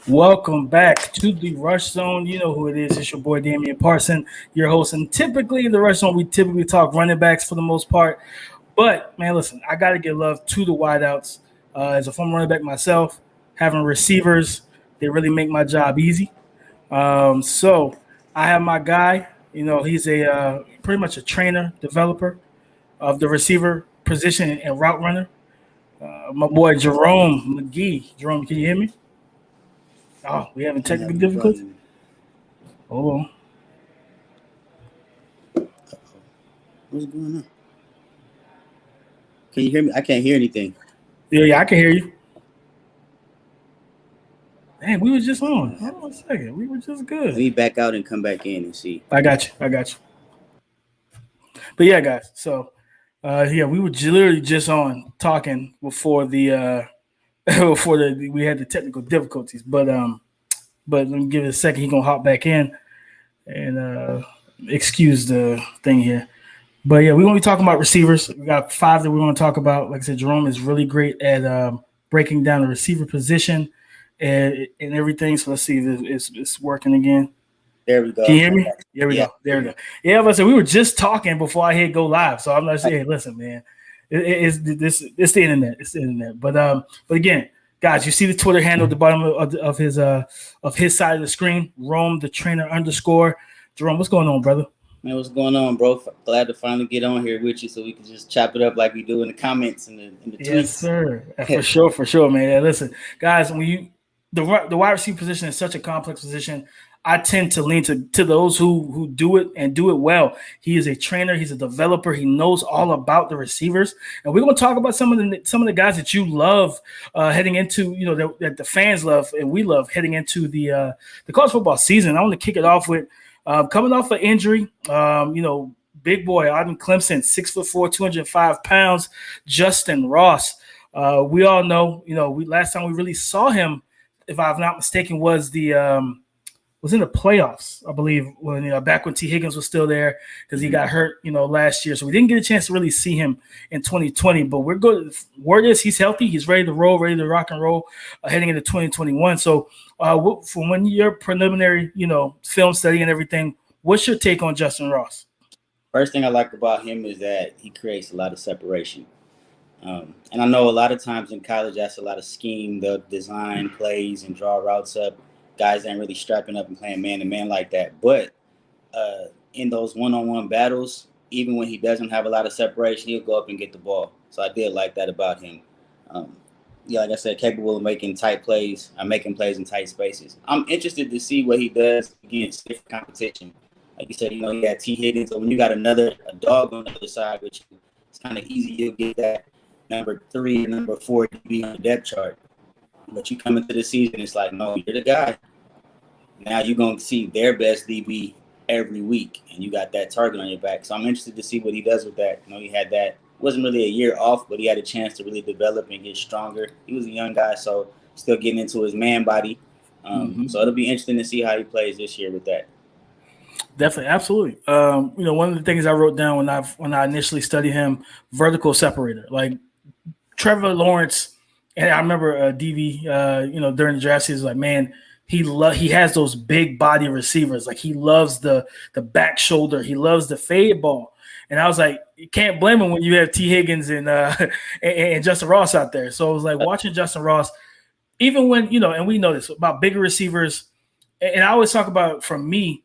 Welcome back to the Rush Zone. You know who it is. It's your boy Damian Parson, your host. And typically in the Rush Zone, we typically talk running backs for the most part. But man, listen, I got to give love to the wideouts. As a former running back myself, having receivers, they really make my job easy. So I have my guy. He's a pretty much a trainer, developer of the receiver position and route runner. My boy Jerome McGee. Jerome, can you hear me? Oh, we having I'm technical having difficulties. fun. Hold on. What's going on? Can you hear me? I can't hear anything. Yeah, I can hear you. Dang, we was just on. Hold on a second. We were just Let good. me back out and come back in and see. I got you. But yeah, guys. So, yeah, we were literally just on talking before the we had the technical difficulties. But let me give it a second. He gonna hop back in and excuse the thing here. But yeah, we're gonna be talking about receivers. We got five that we're gonna talk about. Like I said, Jerome is really great at breaking down the receiver position and everything. So let's see if it's working again. There we go. Can you hear me? There we Yeah. go. There we go. Yeah, but we were just talking before I hit go live. So I'm not saying, hey, listen, man, it's the internet. It's the internet. But again, guys, you see the Twitter handle at the bottom of his side of the screen, Rome the trainer underscore. Jerome, what's going on, brother? Man, what's going on, bro? Glad to finally get on here with you so we can just chop it up like we do in the comments and the tweets. Yes, sir. For sure, man. Yeah, listen, guys, when the wide receiver position is such a complex position. I tend to lean to those who do it and do it well. He is a trainer. He's a developer. He knows all about the receivers, and we're going to talk about some of the guys that you love heading into that the fans love and we love heading into the college football season. I want to kick it off with coming off an injury. Big boy out in Clemson, 6'4", 205 pounds, Justin Ross. We all know, last time we really saw him, if I'm not mistaken, was in the playoffs, I believe, when back when T. Higgins was still there because he got hurt, last year. So we didn't get a chance to really see him in 2020. But we're good. Word is he's healthy. He's ready to roll, ready to rock and roll heading into 2021. So from when your preliminary, film study and everything, what's your take on Justin Ross? First thing I like about him is that he creates a lot of separation. And I know a lot of times in college, that's a lot of scheme. They'll design plays and draw routes up. Guys ain't really strapping up and playing man-to-man like that. But in those one-on-one battles, even when he doesn't have a lot of separation, he'll go up and get the ball. So I did like that about him. Like I said, capable of making tight plays. making plays in tight spaces. I'm interested to see what he does against different competition. Like you said, he had T. Higgins. So when you got a dog on the other side, which it's kind of easy, you'll get that number 3 or number 4 to be on the depth chart. But you come into the season, it's like, no, you're the guy. Now you're going to see their best DB every week, and you got that target on your back. So I'm interested to see what he does with that. He had that. It wasn't really a year off, but he had a chance to really develop and get stronger. He was a young guy, so still getting into his man body. So it'll be interesting to see how he plays this year with that. Definitely, absolutely. One of the things I wrote down when I initially studied him, vertical separator, like Trevor Lawrence. And I remember DV, during the draft season, like, man, he has those big body receivers. Like, he loves the back shoulder. He loves the fade ball. And I was like, you can't blame him when you have T. Higgins and Justin Ross out there. So I was like watching Justin Ross, even when, and we know this about bigger receivers. And I always talk about, from me,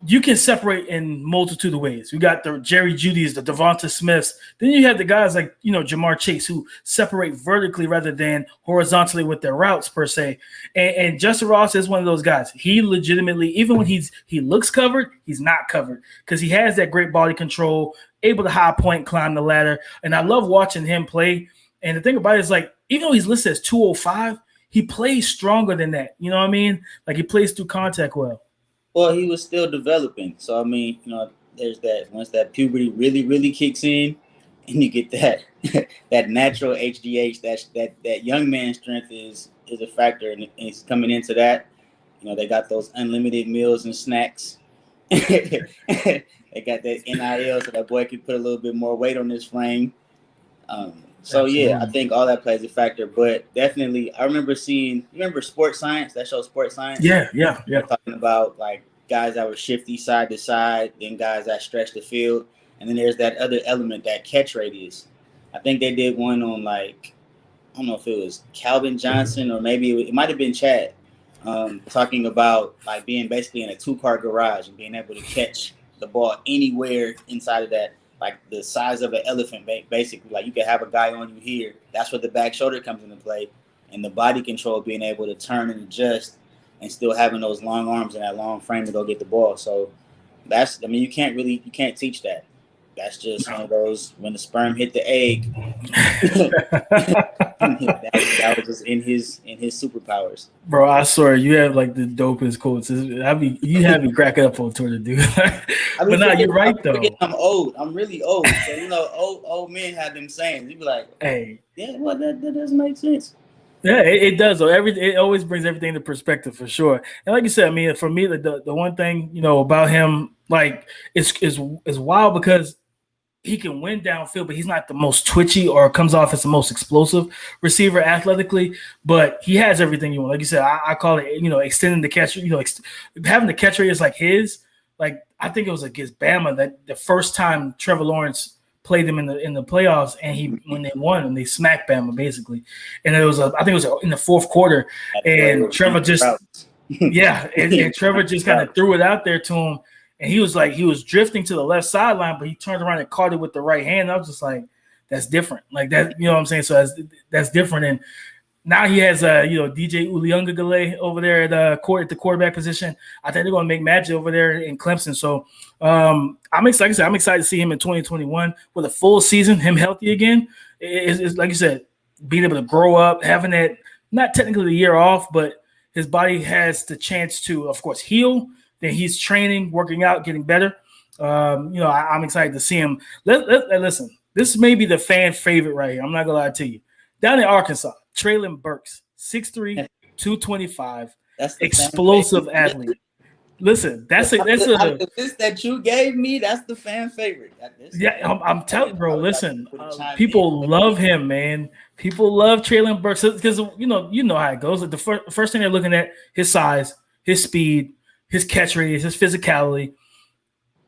you can separate in multitude of ways. We got the Jerry Judys, the Devonta Smiths. Then you have the guys like, Jamar Chase, who separate vertically rather than horizontally with their routes per se. And Justin Ross is one of those guys. He legitimately, even when he looks covered, he's not covered because he has that great body control, able to high point, climb the ladder. And I love watching him play. And the thing about it is, like, even though he's listed as 205, he plays stronger than that. You know what I mean? Like, he plays through contact well. Well, he was still developing. So, there's that. Once that puberty really, really kicks in and you get that natural HGH, that young man strength is a factor. And he's coming into that. They got those unlimited meals and snacks. They got that NIL so that boy can put a little bit more weight on his frame. So yeah, I Absolutely. think all that plays a factor. But definitely, I remember seeing. You remember Sports Science? That show, Sports Science. Yeah, yeah, They're yeah. talking about like guys that were shifty side to side, then guys that stretch the field, and then there's that other element, that catch radius. I think they did one on like, I don't know if it was Calvin Johnson or maybe it might have been Chad, talking about like being basically in a 2-car garage and being able to catch the ball anywhere inside of that, like the size of an elephant, basically. Like you could have a guy on you here. That's where the back shoulder comes into play, and the body control, being able to turn and adjust, and still having those long arms and that long frame to go get the ball. So that's, I mean, you can't teach that. That's just one No. of those, when the sperm hit the egg. that was just in his superpowers. Bro, I swear you have like the dopest quotes. You have me cracking up on Twitter, dude. But nah, you're I right be forgetting though. I'm old. I'm really old. So old men have them sayings. You be like, Hey, yeah, well that doesn't make sense. yeah, it does though. It always brings everything to perspective for sure. And like you said, I mean, for me, the one thing about him, like, is wild because he can win downfield, but he's not the most twitchy or comes off as the most explosive receiver athletically. But he has everything you want. Like you said, I call it, extending the catch. Having the catch rate is like his. Like I think it was against Bama that the first time Trevor Lawrence played them in the playoffs, and when they won and they smacked Bama basically, and I think it was in the fourth quarter, and Trevor just yeah, and Trevor just kind of threw it out there to him, and he was drifting to the left sideline, but he turned around and caught it with the right hand. I was just like, that's different, like that. You know what I'm saying? So that's different. And now he has DJ Uliunga over there at the quarterback position. I think they're going to make magic over there in Clemson. So I'm excited. Like I said, I'm excited to see him in 2021 with a full season, him healthy again. It's like you said, being able to grow up, having that, not technically the year off, but his body has the chance to, of course, heal. Then he's training, working out, getting better. I'm excited to see him. Listen, this may be the fan favorite right here. I'm not gonna lie to you. Down in Arkansas, Traylon Burks, 6'3", 225, That's the explosive athlete. Listen, that's out a of the list that you gave me. That's the fan favorite. yeah. I'm telling you, bro. Listen, In. people love him, man. People love Traylon Burks because you know how it goes. Like the first thing they're looking at, his size, his speed, his catch radius, his physicality.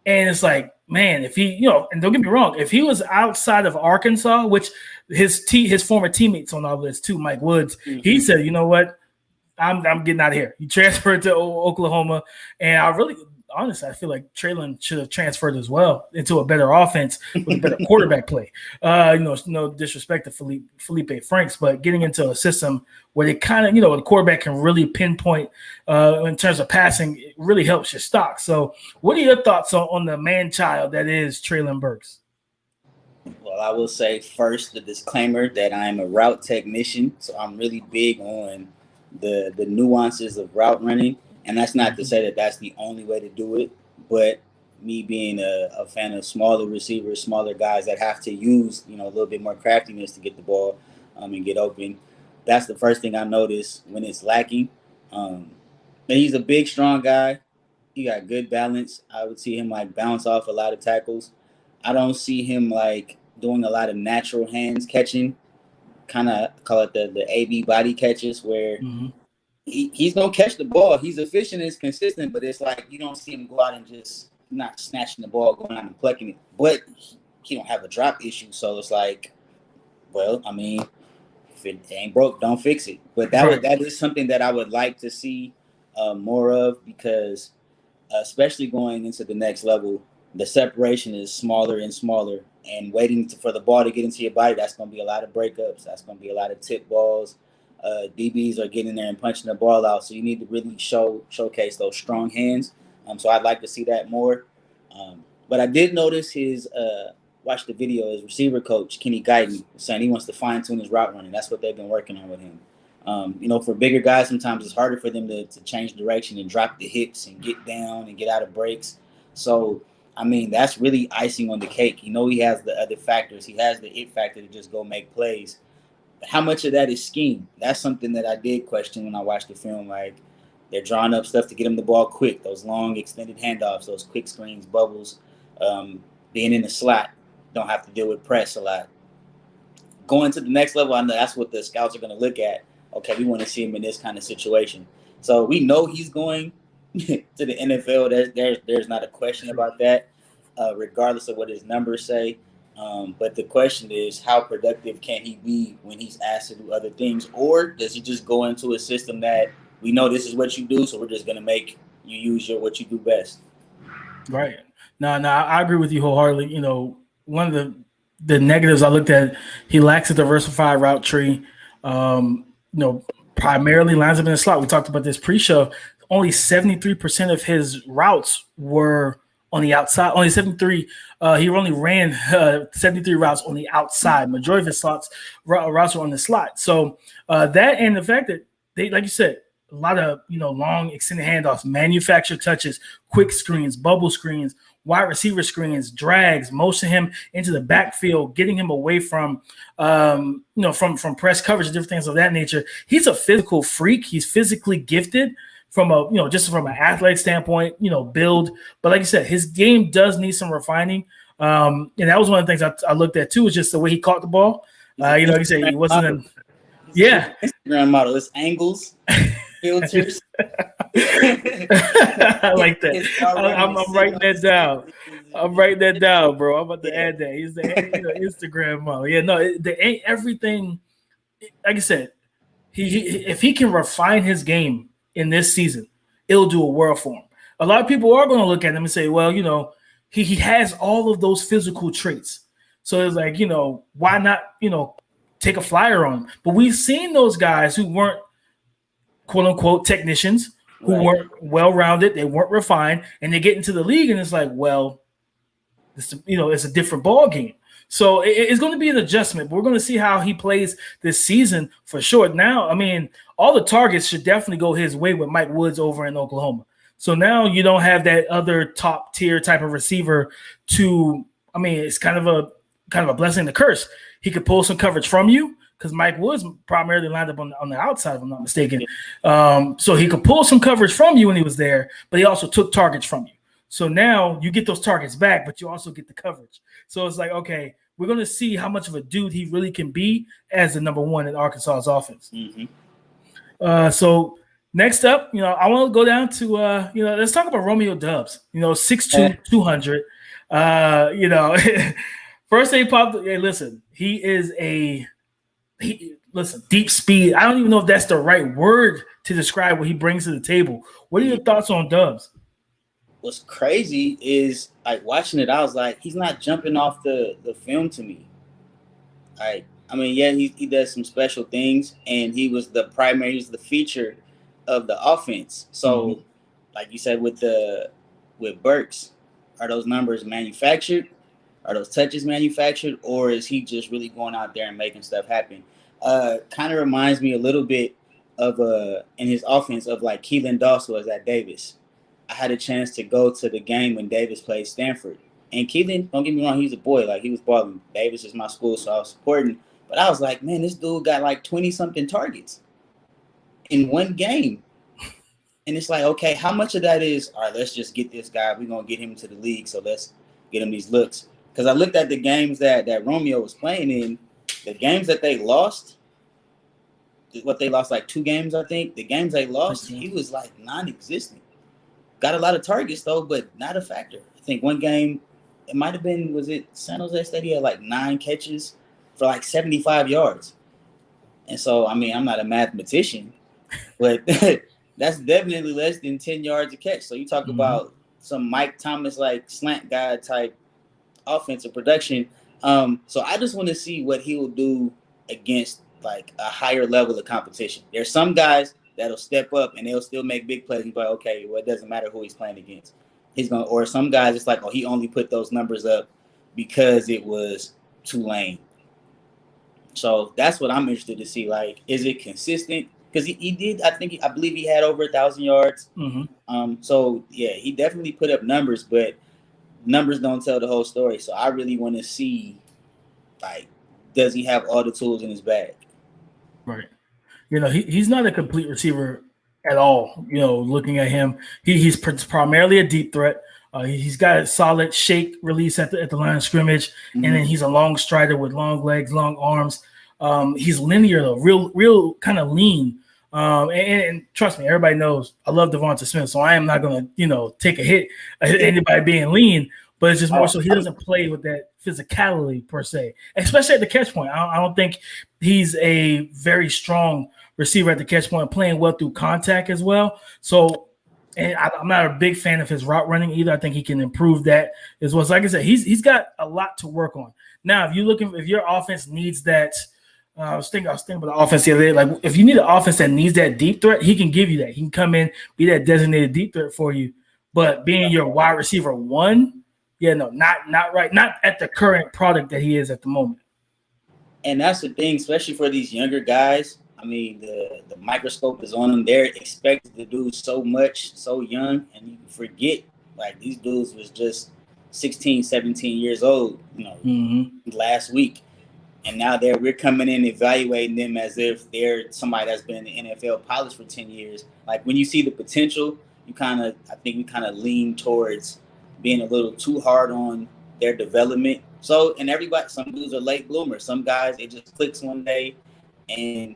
And it's like, man, if he, and don't get me wrong, if he was outside of Arkansas, which his former teammates on our list too, Mike Woods, he said, you know what, I'm getting out of here. He transferred to Oklahoma, and honestly, I feel like Traylon should have transferred as well into a better offense with a better quarterback play. No disrespect to Felipe Franks, but getting into a system where they kind of, the quarterback can really pinpoint in terms of passing, it really helps your stock. So what are your thoughts on the man-child that is Traylon Burks? Well, I will say first the disclaimer that I'm a route technician, so I'm really big on the nuances of route running, and that's not to say that that's the only way to do it. But me being a fan of smaller receivers, smaller guys that have to use a little bit more craftiness to get the ball and get open, that's the first thing I notice when it's lacking. And he's a big, strong guy. He got good balance. I would see him like bounce off a lot of tackles. I don't see him like doing a lot of natural hands catching, kind of call it the AB body catches, where he's gonna catch the ball. He's efficient, it's consistent, but it's like you don't see him go out and just not snatching the ball, going out and plucking it. But he don't have a drop issue, so it's like, well, I mean, if it ain't broke, don't fix it. But that is something that I would like to see more of, because especially going into the next level, the separation is smaller and smaller, and waiting for the ball to get into your body, that's going to be a lot of breakups. That's going to be a lot of tip balls. DBs are getting there and punching the ball out, so you need to really showcase those strong hands. So I'd like to see that more. But I did notice watch the video, his receiver coach, Kenny Guyton, saying he wants to fine-tune his route running. That's what they've been working on with him. For bigger guys, sometimes it's harder for them to change direction and drop the hips and get down and get out of breaks. So, I mean, that's really icing on the cake. He has the other factors. He has the it factor to just go make plays. But how much of that is scheme? That's something that I did question when I watched the film. Like, they're drawing up stuff to get him the ball quick, those long extended handoffs, those quick screens, bubbles, being in the slot, don't have to deal with press a lot. going to the next level, I know that's what the scouts are going to look at. Okay, we want to see him in this kind of situation. So we know he's going to the NFL. There's not a question about that, regardless of what his numbers say. But the question is, how productive can he be when he's asked to do other things, or does he just go into a system that we know this is what you do, so we're just going to make you use what you do best? Right. No, I agree with you wholeheartedly. One of the negatives I looked at, he lacks a diversified route tree. Primarily lines up in the slot. We talked about this pre-show. Only 73% of his routes were on the outside. Only 73. He only ran 73 routes on the outside. Majority of his routes were on the slot. So that and the fact that they, like you said, a lot of long extended handoffs, manufactured touches, quick screens, bubble screens, wide receiver screens, drags, motion him into the backfield, getting him away from from press coverage and different things of that nature. He's a physical freak. He's physically gifted from just from an athletic standpoint, build. But like you said, his game does need some refining. And that was one of the things I looked at too, is just the way he caught the ball. Like you said, he wasn't Instagram model. It's angles. Filters. I like that. I'm writing that down. I'm writing that down, bro. I'm about to add that. He's the Instagram model. Yeah, no, everything. Like I said, if he can refine his game in this season, it'll do a world for him. A lot of people are going to look at him and say, well, he has all of those physical traits. So it's like, why not, take a flyer on him? But we've seen those guys who weren't quote unquote technicians, who weren't well-rounded, they weren't refined, and they get into the league and it's like, well, it's a different ball game. So it's going to be an adjustment, but we're going to see how he plays this season for sure. Now, I mean, all the targets should definitely go his way with Mike Woods over in Oklahoma. So now you don't have that other top tier type of receiver it's kind of a blessing and a curse. He could pull some coverage from you, because Mike Woods primarily lined up on the outside, if I'm not mistaken. So he could pull some coverage from you when he was there, but he also took targets from you. So now you get those targets back, but you also get the coverage. So it's like, okay, we're going to see how much of a dude he really can be as the number one in Arkansas's offense. Mm-hmm. So next up, I want to go down to, let's talk about Romeo Doubs, 6'2", 200. First they popped, hey, listen, he is deep speed. I don't even know if that's the right word to describe what he brings to the table. What are your thoughts on Doubs? What's crazy is, like, watching it, I was like, he's not jumping off the film to me. Like, I mean, yeah, he does some special things, and he was the feature of the offense. So, like you said, with Burks, are those numbers manufactured? Are those touches manufactured, or is he just really going out there and making stuff happen? Kind of reminds me a little bit of in his offense of like Keelan Doss was at Davis. I had a chance to go to the game when Davis played Stanford. And Keelan, don't get me wrong, he's a boy. Like, he was balling. Davis is my school, so I was supporting. But I was like, man, this dude got like 20-something targets in one game. And it's like, okay, how much of that is, all right, let's just get this guy. We're going to get him into the league, so let's get him these looks. Because I looked at the games that Romeo was playing in, the games that they lost, they lost like 2 games, I think. The games they lost, he was like non-existent. Got a lot of targets, though, but not a factor. I think one game, it might have been, was it San Jose State? He had like 9 catches for like 75 yards. And so, I mean, I'm not a mathematician, but that's definitely less than 10 yards a catch. So you talk about some Mike Thomas, like slant guy type offensive production. So I just want to see what he will do against like a higher level of competition. There's some guys that'll step up and they'll still make big plays. He's like, okay, well, it doesn't matter who he's playing against. Or some guys, it's like, oh, he only put those numbers up because it was Tulane. So that's what I'm interested to see. Like, is it consistent? Because he did, I believe he had over 1,000 yards. So yeah, he definitely put up numbers, but numbers don't tell the whole story. So I really want to see, like, does he have all the tools in his bag? Right. He's not a complete receiver at all. Looking at him, he's primarily a deep threat. He's got a solid shake release at the line of scrimmage, and then he's a long strider with long legs, long arms. He's linear though, real kind of lean. And trust me, everybody knows I love Devonta Smith, so I am not going to, take a hit at anybody being lean. But it's just more so he doesn't play with that physicality per se, especially at the catch point. I don't think he's a very strong receiver at the catch point, playing well through contact as well. So, and I'm not a big fan of his route running either. I think he can improve that as well. So like I said, he's got a lot to work on. Now, if your offense needs that. I was thinking about the offense the other day. Like, if you need an offense that needs that deep threat, he can give you that. He can come in, be that designated deep threat for you. But being your wide receiver one, not right. Not at the current product that he is at the moment. And that's the thing, especially for these younger guys. I mean, the microscope is on them. They're expected to do so much, so young, and you forget, like, these dudes was just 16, 17 years old, last week. And now we're coming in evaluating them as if they're somebody that's been in the NFL polished for 10 years. Like, when you see the potential, I think we kind of lean towards being a little too hard on their development. So, and everybody, some dudes are late bloomers. Some guys, it just clicks one day and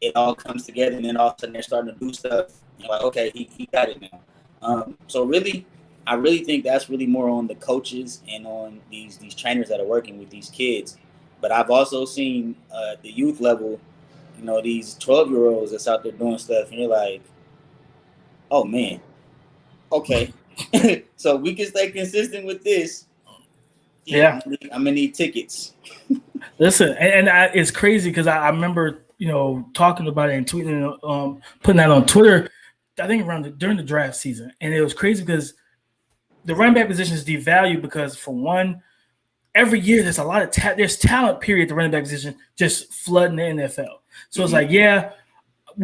it all comes together, and then all of a sudden they're starting to do stuff. You're like, okay, he got it now. So really, I really think that's really more on the coaches and on these trainers that are working with these kids. But I've also seen the youth level, these 12-year-olds that's out there doing stuff, and you're like, oh, man, okay. So we can stay consistent with this. Yeah. I'm going to need tickets. Listen, and it's crazy because I remember, talking about it and tweeting, putting that on Twitter, I think during the draft season. And it was crazy because the running back position is devalued because, for one, every year there's a lot of there's talent period at the running back position just flooding the NFL. So it's like, I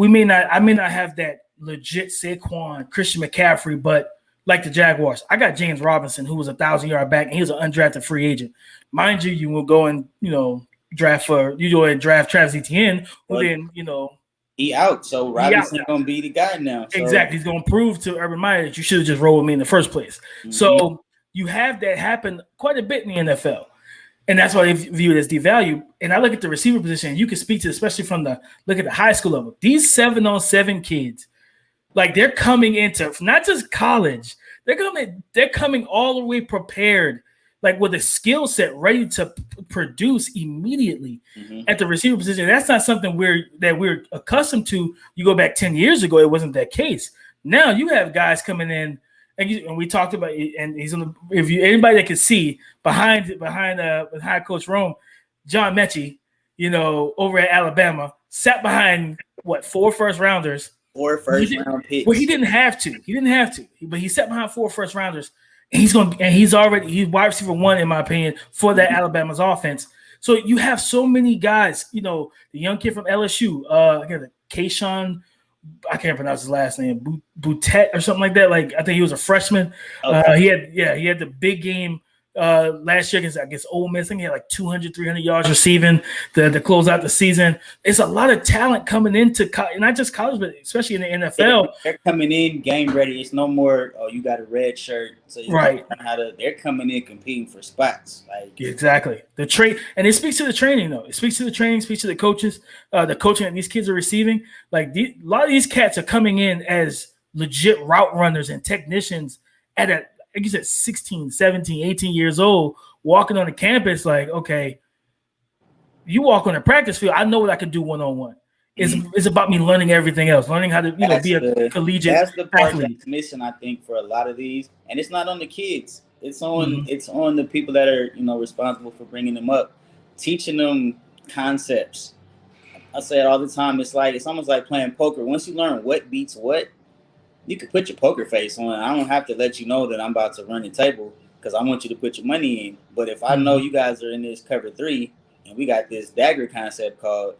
may not have that legit Saquon, Christian McCaffrey, but like the Jaguars, I got James Robinson, who was 1,000-yard back, and he was an undrafted free agent. Mind you, you will go and draft Travis Etienne, who then he out. So Robinson's gonna be the guy now. So. Exactly, he's gonna prove to Urban Meyer that you should have just rolled with me in the first place. Mm-hmm. So you have that happen quite a bit in the NFL. And that's why they view it as devalued. And I look at the receiver position, you can speak to, especially look at the high school level. These 7-on-7 kids, like, they're coming into not just college, they're coming all the way prepared, like with a skill set ready to produce immediately at the receiver position. That's not something we're accustomed to. You go back 10 years ago, it wasn't that case. Now you have guys coming in. And we talked about it, and he's on the review. Anybody that could see behind Coach Rome, John Mechie, over at Alabama, sat behind 4 first rounders. 4 first round picks. Well, he didn't have to, but he sat behind 4 first rounders, and he's wide receiver 1 in my opinion for that Alabama's offense. So you have so many guys. The young kid from LSU, Kayshawn. I can't pronounce his last name, Boutet or something like that. Like, I think he was a freshman. Okay. He had the big game last year against Ole Miss. I think he had like 200, 300 yards receiving to close out the season. It's a lot of talent coming into not just college, but especially in the NFL. They're coming in game ready. It's no more, you got a red shirt. So they're coming in competing for spots. Like, exactly. And it speaks to the training, though. It speaks to the training, speaks to the coaches, the coaching that these kids are receiving. Like, a lot of these cats are coming in as legit route runners and technicians at like you said, 16, 17, 18 years old, walking on the campus. Like, okay, you walk on the practice field, I know what I can do one-on-one. It's about me learning everything else, learning how to be a collegiate That's the part athlete. That's missing, I think, for a lot of these. And it's not on the kids. It's on the people that are, responsible for bringing them up, teaching them concepts. I say it all the time. It's almost like playing poker. Once you learn what beats what, you can put your poker face on. I don't have to let you know that I'm about to run the table because I want you to put your money in. But if I know you guys are in this cover 3 and we got this dagger concept called,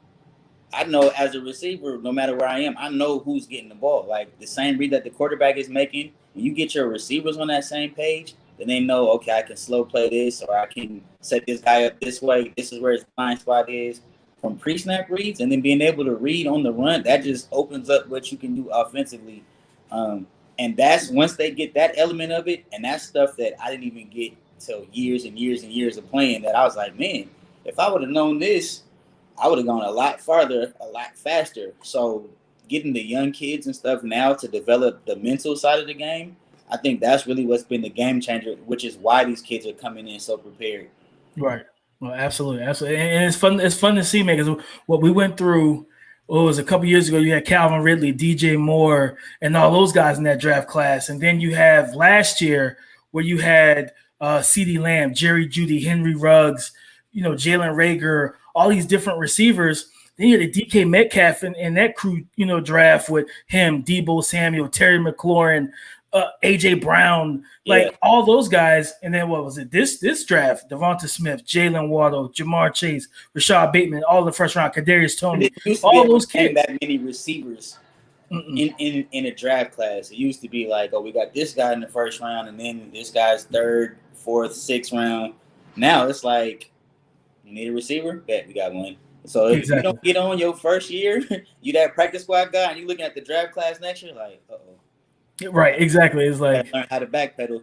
I know as a receiver, no matter where I am, I know who's getting the ball. Like, the same read that the quarterback is making, when you get your receivers on that same page, then they know, okay, I can slow play this, or I can set this guy up this way. This is where his blind spot is. From pre-snap reads and then being able to read on the run, that just opens up what you can do offensively. And that's once they get that element of it, and that's stuff that I didn't even get till years and years and years of playing, that I was like, man, if I would have known this, I would have gone a lot farther, a lot faster. So getting the young kids and stuff now to develop the mental side of the game, I think that's really what's been the game changer, which is why these kids are coming in so prepared. Right. Well, absolutely, absolutely, and it's fun. It's fun to see, man. Because what we went through, what was a couple years ago, you had Calvin Ridley, DJ Moore, and all those guys in that draft class, and then you have last year where you had CeeDee Lamb, Jerry Jeudy, Henry Ruggs, Jalen Reagor, all these different receivers. Then you had the DK Metcalf and that crew, draft with him, Debo Samuel, Terry McLaurin, AJ Brown, like all those guys. And then what was it? This draft, Devonta Smith, Jalen Waddle, Jamar Chase, Rashad Bateman, all the first round, Kadarius Toney, all those kids. That many receivers in a draft class. It used to be like, oh, we got this guy in the first round, and then this guy's third, fourth, sixth round. Now it's like, you need a receiver? Bet we got one. So if you don't get on your first year, you that practice squad guy, and you looking at the draft class next year, like, uh-oh. Right, exactly. It's like learn how to backpedal.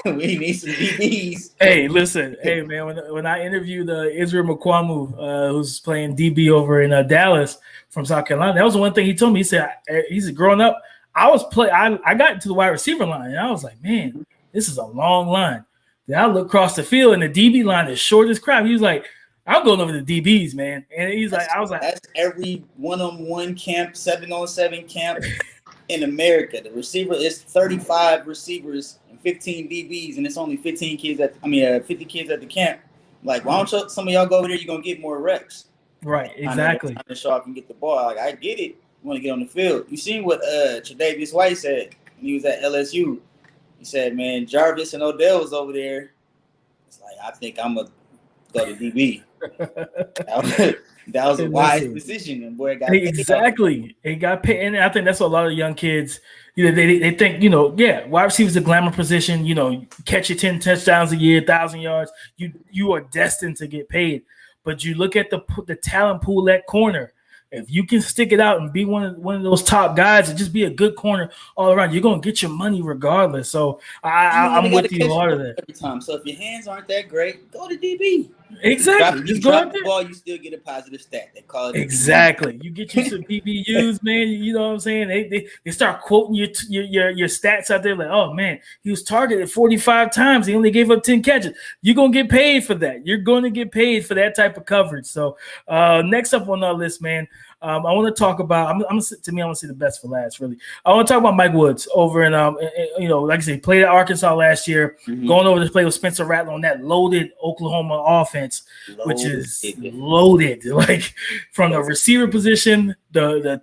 We need some DBs. Hey, listen, hey man, when I interviewed Israel Mukuamu, who's playing DB over in Dallas from South Carolina, that was the one thing he told me. He said, growing up, I got into the wide receiver line, and I was like, man, this is a long line. Then I look across the field, and the DB line is short as crap. He was like, I'm going over the DBs, man. And I was like, that's every 1-on-1 camp, 7-on-7 camp in America. The receiver is 35 receivers and 15 DBs, and it's only 50 kids at the camp. Like, why don't some of y'all go over there? You're gonna get more reps. Right, exactly. Time to show up and get the ball. Like, I get it. You want to get on the field. You seen what Tre'Davious White said when he was at LSU? He said, "Man, Jarvis and Odell was over there. It's like, I think I'm gonna go to DB." That was a wise decision, and boy, got exactly. It got paid, and I think that's what a lot of young kids, they think, wide receiver is a glamour position. Catch your 10 touchdowns a year, 1,000 yards. You are destined to get paid, but you look at the talent pool at corner. If you can stick it out and be one of those top guys and just be a good corner all around, you're gonna get your money regardless. So I'm with you a lot of that. Every time. So if your hands aren't that great, go to DB. Exactly. You drop the ball, you still get a positive stat. They call it exactly. You get you some PBUs, man. You know what I'm saying? They start quoting your stats out there like, oh man, he was targeted 45 times. He only gave up 10 catches. You're gonna get paid for that. You're going to get paid for that type of coverage. So next up on our list, man. I want to talk about. I want to see the best for last. Really, I want to talk about Mike Woods over in like I said, he played at Arkansas last year, going over to play with Spencer Rattler on that loaded Oklahoma offense, which is loaded. Like from the receiver position, the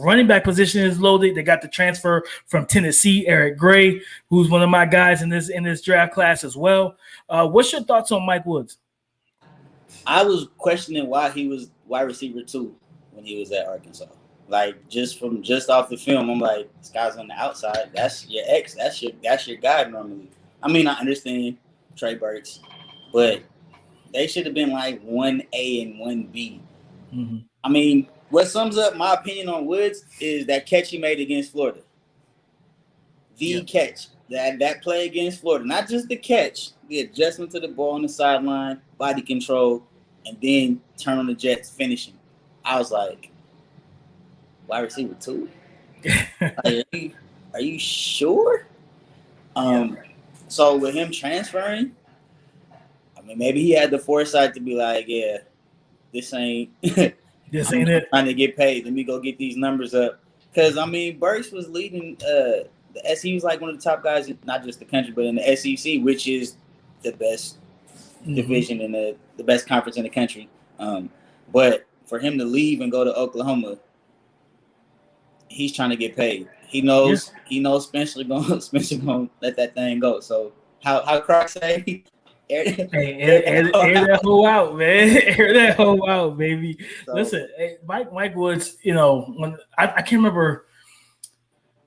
running back position is loaded. They got the transfer from Tennessee, Eric Gray, who's one of my guys in this draft class as well. What's your thoughts on Mike Woods? I was questioning why he was wide receiver 2 when he was at Arkansas. Like just off the film, I'm like, this guy's on the outside. That's your ex. That's your guy normally. I mean, I understand Trey Burks, but they should have been like 1A and 1B. Mm-hmm. I mean, what sums up my opinion on Woods is that catch he made against Florida. Catch. That play against Florida. Not just the catch, the adjustment to the ball on the sideline, body control, and then turn on the Jets finishing. I was like, wide receiver 2? Are you sure? So with him transferring, I mean, maybe he had the foresight to be like, yeah, this ain't it. Trying to get paid. Let me go get these numbers up. Because, I mean, Burks was leading he was like one of the top guys, not just the country, but in the SEC, which is the best division in the best conference in the country. But for him to leave and go to Oklahoma, he's trying to get paid. He knows Spencer gonna let that thing go. So how Croc say, air that hoe out, man. Air that hoe out, baby. So, listen, Mike Woods, when I can't remember.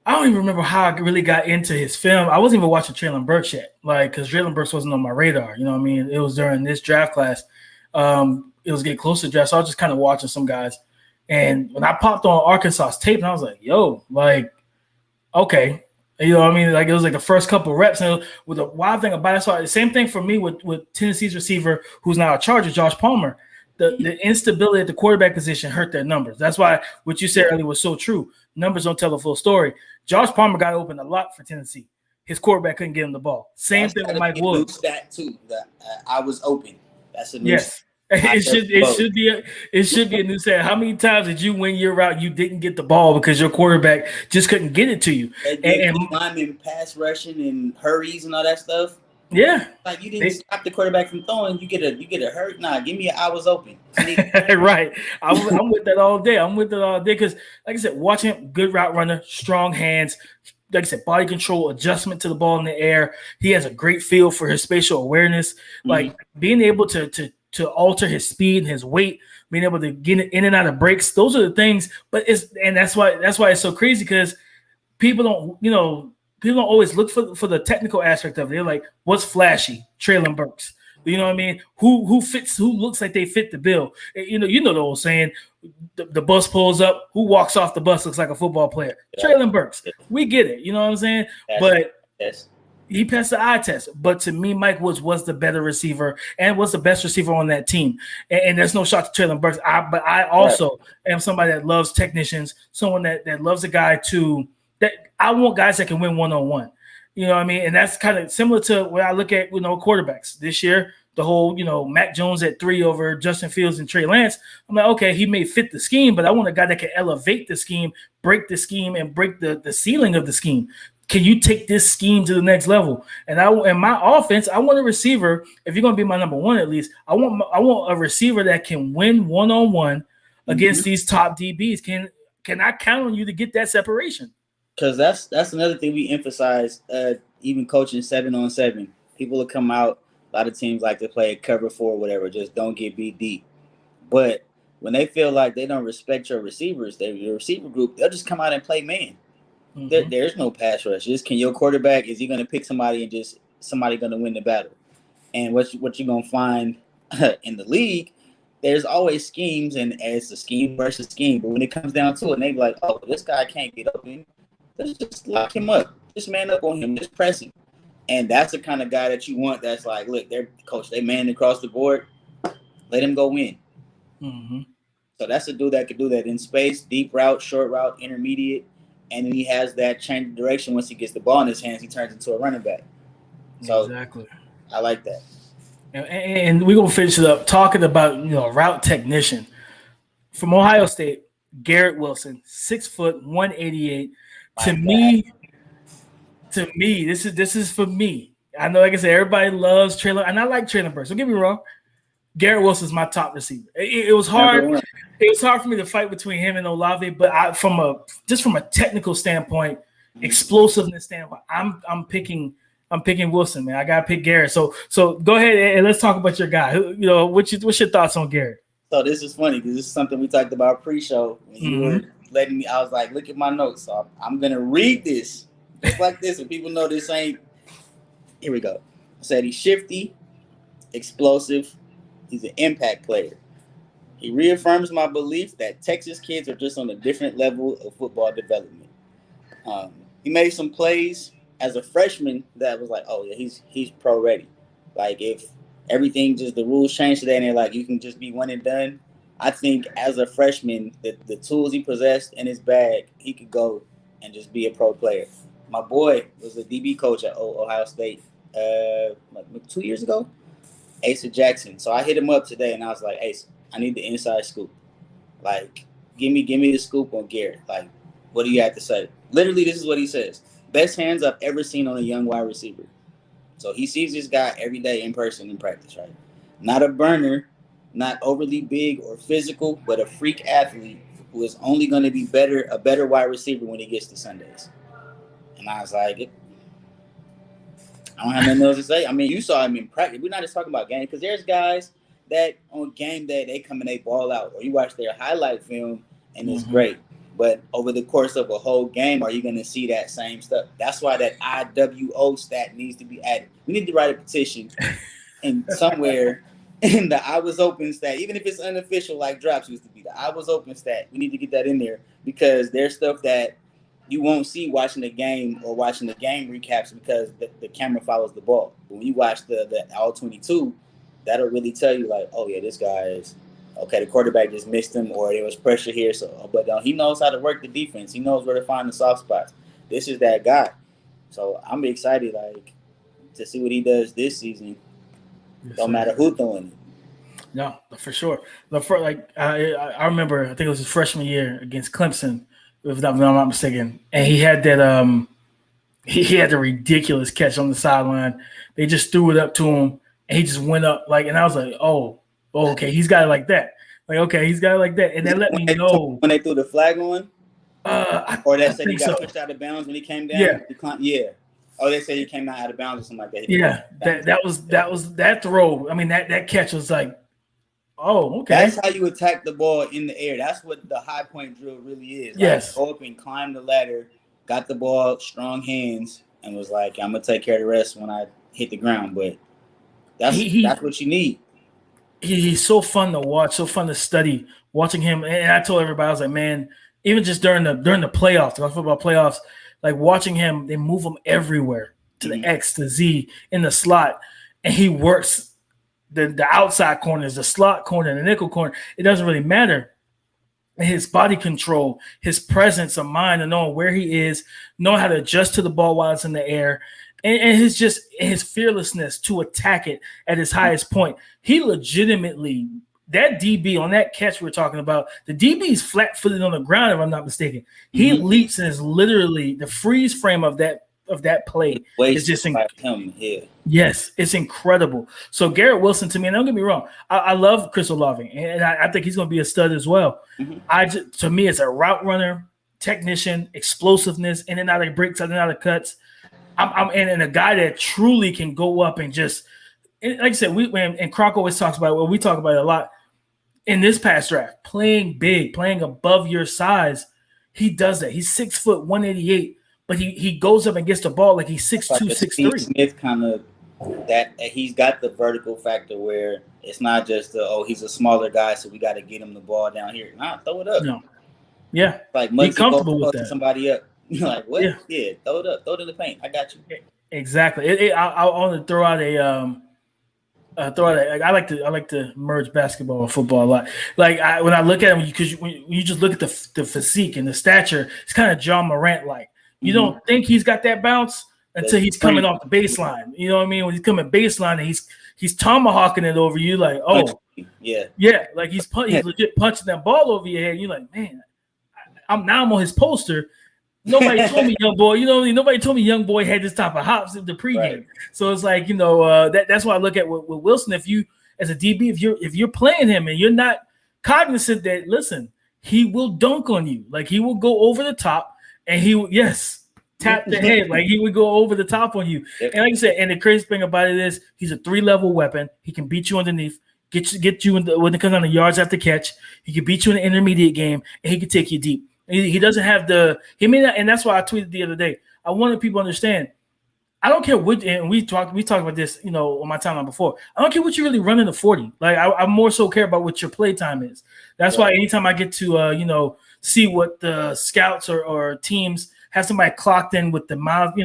I don't even remember how I really got into his film. I wasn't even watching Traylon Burks yet, because Traylon Burks wasn't on my radar. You know what I mean? It was during this draft class. It was getting close to draft, so I was just kind of watching some guys. And when I popped on Arkansas's tape, and I was like, yo, like, okay, You know what I mean? Like it was like the first couple reps. And with the wild thing about it, so the same thing for me with Tennessee's receiver, who's now a Charger, Josh Palmer. The instability at the quarterback position hurt their numbers. That's why what you said earlier was so true. Numbers don't tell the full story. Josh Palmer got open a lot for Tennessee. His quarterback couldn't get him the ball. Same thing with Mike Woods. Stat too. I was open. That's a new yes. It should be a new stat. How many times did you win your route you didn't get the ball because your quarterback just couldn't get it to you? And linemen pass rushing and hurries and all that stuff. Yeah, like you didn't stop the quarterback from throwing. You get a hurt. Nah, give me I was open. right. I'm with that all day. I'm with it all day because, like I said, watching him, good route runner, strong hands. Like I said, body control, adjustment to the ball in the air. He has a great feel for his spatial awareness. Like being able to alter his speed and his weight, being able to get in and out of breaks. Those are the things. But that's why it's so crazy because people don't always look for the technical aspect of it. They're like, what's flashy? Traylon Burks. You know what I mean? Who looks like they fit the bill? You know the old saying, the bus pulls up, who walks off the bus looks like a football player. Yeah. Traylon Burks. We get it. You know what I'm saying? He passed the eye test. But to me, Mike Woods was the better receiver and was the best receiver on that team. And there's no shot to Traylon Burks. But I also am somebody that loves technicians, someone that loves a guy that I want guys that can win one-on-one. You know what I mean? And that's kind of similar to when I look at, quarterbacks this year, the whole, Mac Jones at 3 over Justin Fields and Trey Lance. I'm like, okay, he may fit the scheme, but I want a guy that can elevate the scheme, break the scheme, and break the ceiling of the scheme. Can you take this scheme to the next level? And in my offense, I want a receiver. If you're going to be my number one, at least I want a receiver that can win one-on-one against these top DBs. Can I count on you to get that separation? Because that's another thing we emphasize, even coaching 7-on-7. People will come out. A lot of teams like to play cover 4 or whatever. Just don't get beat deep. But when they feel like they don't respect your receivers, your receiver group, they'll just come out and play man. There's no pass rush. Just can your quarterback, is he going to pick somebody and just somebody going to win the battle? And what you're going to find in the league, there's always schemes, and it's a scheme versus scheme. But when it comes down to it, and they be like, oh, this guy can't get open. Let's just lock him up. Just man up on him. Just press him. And that's the kind of guy that you want that's like, look, they man across the board. Let him go in. So that's a dude that could do that in space, deep route, short route, intermediate. And then he has that change of direction. Once he gets the ball in his hands, he turns into a running back. So exactly. I like that. And we're going to finish it up talking about, route technician. From Ohio State, Garrett Wilson, 6 foot, 188. To me, this is for me. I know, like I said, everybody loves Traylon, and I like Traylon Burks. Don't get me wrong. Garrett Wilson's my top receiver. It was hard. It was hard for me to fight between him and Olave, but from a technical standpoint, explosiveness standpoint, I'm picking Wilson, man. I gotta pick Garrett. So go ahead and let's talk about your guy. What's your thoughts on Garrett? So this is funny because this is something we talked about pre-show when you were letting me. I was like, look at my notes. So I'm gonna read this just like this, and people know this ain't. Here we go. I said he's shifty, explosive. He's an impact player. He reaffirms my belief that Texas kids are just on a different level of football development. He made some plays as a freshman that was like, oh yeah, he's pro ready. Like if everything just the rules changed today and they're like you can just be one and done. I think as a freshman, the tools he possessed in his bag, he could go and just be a pro player. My boy was a DB coach at Ohio State 2 years ago, Asa Jackson. So I hit him up today and I was like, Asa, I need the inside scoop. Like, give me the scoop on Garrett. Like, what do you have to say? Literally, this is what he says. Best hands I've ever seen on a young wide receiver. So he sees this guy every day in person in practice, right? Not a burner, not overly big or physical, but a freak athlete who is only going to be a better wide receiver when he gets to Sundays. And I was like, I don't have nothing else to say. I mean, you saw him in practice. We're not just talking about game because there's guys that on game day, they come and they ball out. Or you watch their highlight film and it's great. But over the course of a whole game, are you going to see that same stuff? That's why that IWO stat needs to be added. We need to write a petition and somewhere in the I was open stat, even if it's unofficial like drops used to be, the I was open stat, we need to get that in there because there's stuff that you won't see watching the game or watching the game recaps because the camera follows the ball. But when you watch the all 22, that'll really tell you like, oh yeah, this guy is okay. The quarterback just missed him, or there was pressure here. So, but he knows how to work the defense. He knows where to find the soft spots. This is that guy. So I'm excited, like, to see what he does this season. Yes, don't matter who throwing it. No, for sure. I remember, I think it was his freshman year against Clemson, if I'm not mistaken, and he had that he had the ridiculous catch on the sideline. They just threw it up to him, and he just went up and I was like, oh, okay, he's got it like that. Like, okay, he's got it like that, and that let me know when they threw the flag on. Or they said he got pushed out of bounds when he came down. Yeah. Yeah. Oh, they said he came out of bounds or something like that. Yeah, that was that throw. I mean, that catch was like, oh, okay. That's how you attack the ball in the air. That's what the high point drill really is. Yes. Go up and climb the ladder, got the ball, strong hands, and was like, I'm gonna take care of the rest when I hit the ground. But that's what you need. He's so fun to watch, so fun to study. Watching him, and I told everybody, I was like, man, even just during the playoffs, the football playoffs, like watching him, they move him everywhere to the X, to Z, in the slot, and he works the outside corners, the slot corner, the nickel corner. It doesn't really matter. His body control, his presence of mind, and knowing where he is, knowing how to adjust to the ball while it's in the air, and his fearlessness to attack it at his highest point. He legitimately, that DB on that catch we're talking about, the DB is flat-footed on the ground, if I'm not mistaken. He leaps and is literally the freeze frame of that play is just him here. Yes, it's incredible. So Garrett Wilson, to me, and don't get me wrong, I love Chris Olave, and I think he's going to be a stud as well. To me, it's a route runner, technician, explosiveness, in and out of breaks, in and out of cuts. And a guy that truly can go up and just, like I said, and Croc always talks about it. Well, we talk about it a lot in this past draft. Playing big, playing above your size, he does that. He's 6 foot 188, but he goes up and gets the ball like he's 6'2", 6'3". Smith kind of that he's got the vertical factor where it's not just he's a smaller guy, so we got to get him the ball down here. Nah, throw it up. No, yeah, like be comfortable with that. Somebody up. You're like, what? Yeah, throw it up. Throw it in the paint. I got you. Exactly. I want to throw out I like to merge basketball and football a lot. Like when I look at him, because when you just look at the physique and the stature, it's kind of John Morant like. You don't think he's got that bounce until he's coming off the baseline. You know what I mean? When he's coming baseline and he's tomahawking it over you, like, oh yeah, like he's legit punching that ball over your head. And you're like, man, I'm on his poster. Nobody told me young boy. You know, nobody told me young boy had this type of hops in the pregame. Right. So it's like, that's why I look at with Wilson. If you, as a DB, if you're playing him and you're not cognizant that, listen, he will dunk on you. Like he will go over the top and he will, tap the head. Like he would go over the top on you. Yep. And like I said, and the crazy thing about it is he's a 3-level weapon. He can beat you underneath, get you when it comes on the yards after catch. He can beat you in the intermediate game, and he can take you deep. He doesn't have he may not, and that's why I tweeted the other day. I wanted people to understand. I don't care what, and we talked about this, on my timeline before. I don't care what you really run in the 40. Like I more so care about what your play time is. That's why anytime I get to see what the scouts or teams have somebody clocked in with the miles, the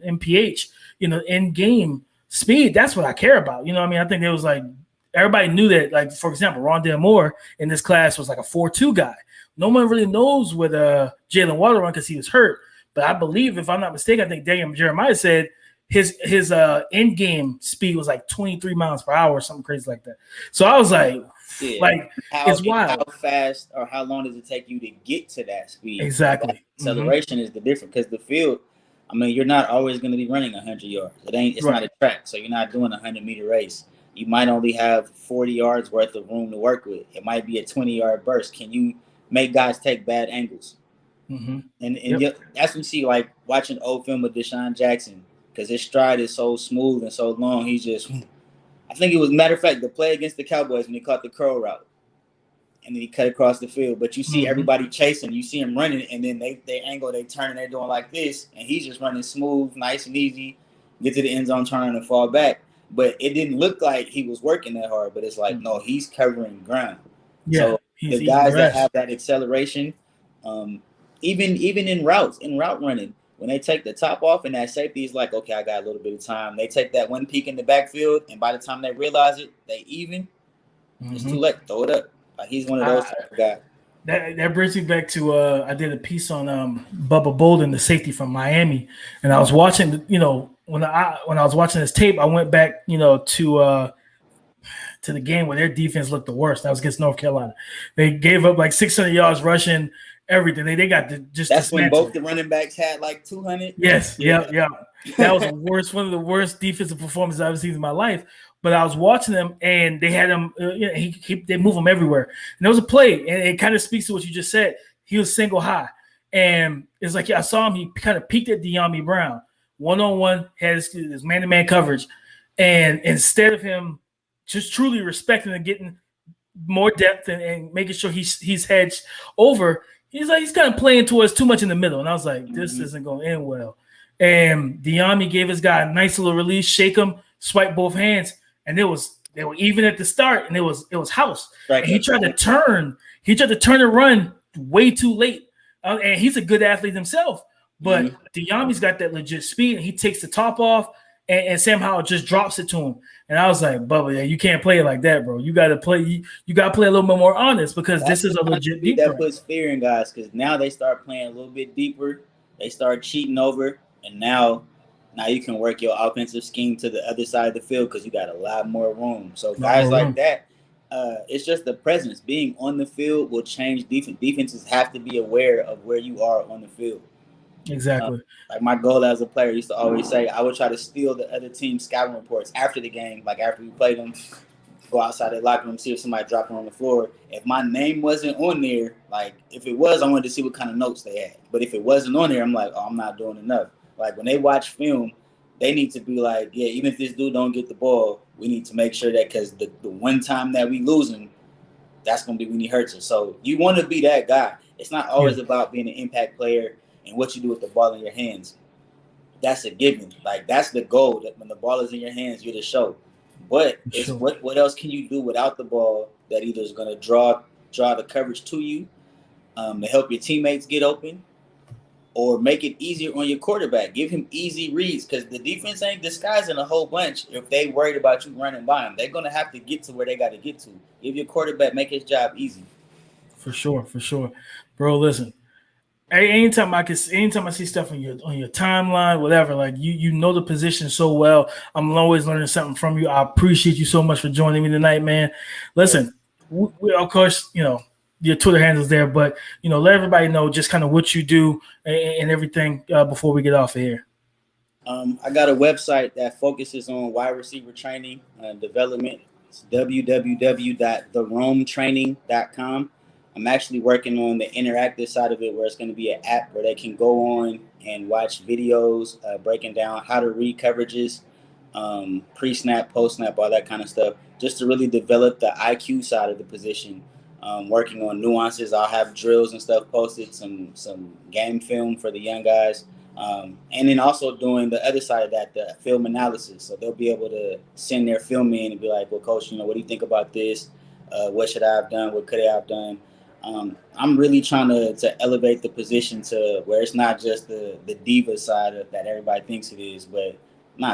MPH, in game speed. That's what I care about. I think there was like everybody knew that. Like for example, Rondale Moore in this class was like a 4.2 guy. No one really knows what Jalen Waddle run because he was hurt. But I believe, if I'm not mistaken, I think Daniel Jeremiah said his end game speed was like 23 miles per hour or something crazy like that. So I was like, it's wild. How fast or how long does it take you to get to that speed? Exactly. That acceleration is the difference because the field, you're not always going to be running 100 yards. It's not a track, so you're not doing a 100-meter race. You might only have 40 yards worth of room to work with. It might be a 20-yard burst. Can you make guys take bad angles? And that's what you see, like watching old film with Deshaun Jackson, because his stride is so smooth and so long. He's just, I think it was, matter of fact, the play against the Cowboys when he caught the curl route and then he cut across the field. But you see everybody chasing, you see him running, and then they angle, they turn, and they're doing like this, and he's just running smooth, nice and easy, get to the end zone, turn and fall back. But it didn't look like he was working that hard. But it's like, no, he's covering ground. Yeah, so the guys that have that acceleration, even in route running, when they take the top off and that safety is like, okay, I got a little bit of time. They take that one peek in the backfield, and by the time they realize it, they even. It's too late. Throw it up. Like he's one of those type of guys. That brings me back to I did a piece on Bubba Bolden, the safety from Miami, and I was watching. When I was watching this tape, I went back to the game where their defense looked the worst. That was against North Carolina. They gave up like 600 yards rushing, everything. They got to just. That's when both the running backs had like 200. Yes, yeah. That was one of the worst defensive performances I've ever seen in my life. But I was watching them, and they had him. They move him everywhere. And there was a play, and it kind of speaks to what you just said. He was single high, and it's like I saw him. He kind of peeked at De'Ami Brown, 1-on-1, had his man-to-man coverage, and instead of him just truly respecting and getting more depth and making sure he's hedged over, he's kind of playing towards too much in the middle. And I was like, this isn't going to end well. And De'Ami gave his guy a nice little release, shake him, swipe both hands, and they were even at the start, and it was house. Right. And he tried to turn and run way too late. And he's a good athlete himself, but De'Ami's got that legit speed, and he takes the top off and somehow just drops it to him. And I was like, Bubba, you can't play it like that, bro. You got to play. You got to play a little bit more honest because this is a legit deep. That puts fear in guys because now they start playing a little bit deeper. They start cheating over, and now you can work your offensive scheme to the other side of the field because you got a lot more room. So guys like that, it's just the presence. Being on the field will change defense. Defenses have to be aware of where you are on the field. Exactly. Like my goal as a player used to always say, I would try to steal the other team's scouting reports after the game, like after we played them, go outside the locker room, see if somebody dropped them on the floor. If my name wasn't on there, like if it was, I wanted to see what kind of notes they had. But if it wasn't on there, I'm like, I'm not doing enough. Like when they watch film, they need to be like, yeah, even if this dude don't get the ball, we need to make sure that because the one time that we lose him, that's going to be when he hurts us. So you want to be that guy. It's not always about being an impact player and what you do with the ball in your hands. That's a given. Like that's the goal. That when the ball is in your hands, you're the show. But it's what else can you do without the ball that either is going to draw the coverage to you, to help your teammates get open, or make it easier on your quarterback. Give him easy reads because the defense ain't disguising a whole bunch. If they worried about you running by them, they're going to have to get to where they got to get to. Give your quarterback, make his job easy. For sure. Bro, listen. Anytime I see stuff on your timeline, whatever, like you know the position so well. I'm always learning something from you. I appreciate you so much for joining me tonight, man. Listen, we of course, your Twitter handle's there, but let everybody know just kind of what you do and everything before we get off of here. I got a website that focuses on wide receiver training and development. It's www.therometraining.com. I'm actually working on the interactive side of it where it's going to be an app where they can go on and watch videos breaking down how to read coverages, pre-snap, post-snap, all that kind of stuff, just to really develop the IQ side of the position, working on nuances. I'll have drills and stuff posted, some game film for the young guys, and then also doing the other side of that, the film analysis. So they'll be able to send their film in and be like, well, coach, what do you think about this? What should I have done? What could I have done? I'm really trying to elevate the position to where it's not just the diva side of that everybody thinks it is, but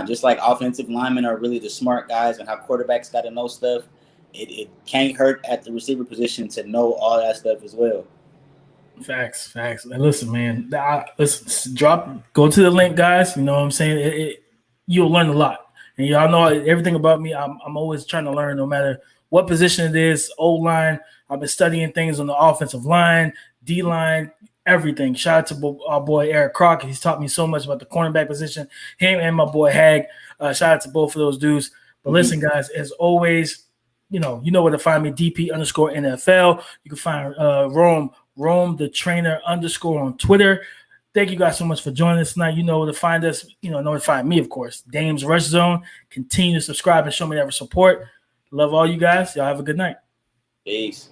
just like offensive linemen are really the smart guys and how quarterbacks got to know stuff. It can't hurt at the receiver position to know all that stuff as well. Facts. And listen, man, go to the link, guys. You know what I'm saying? You'll learn a lot. And y'all know everything about me. I'm always trying to learn no matter what position it is, O-line. I've been studying things on the offensive line, D-line, everything. Shout out to our boy Eric Crockett. He's taught me so much about the cornerback position. Him and my boy Hag. Shout out to both of those dudes. But listen, guys, as always, you know where to find me, DP_NFL. You can find Rome the trainer _ on Twitter. Thank you guys so much for joining us tonight. You know where to find us. Know where to find me, of course. Dame's Rush Zone. Continue to subscribe and show me that support. Love all you guys. Y'all have a good night. Peace.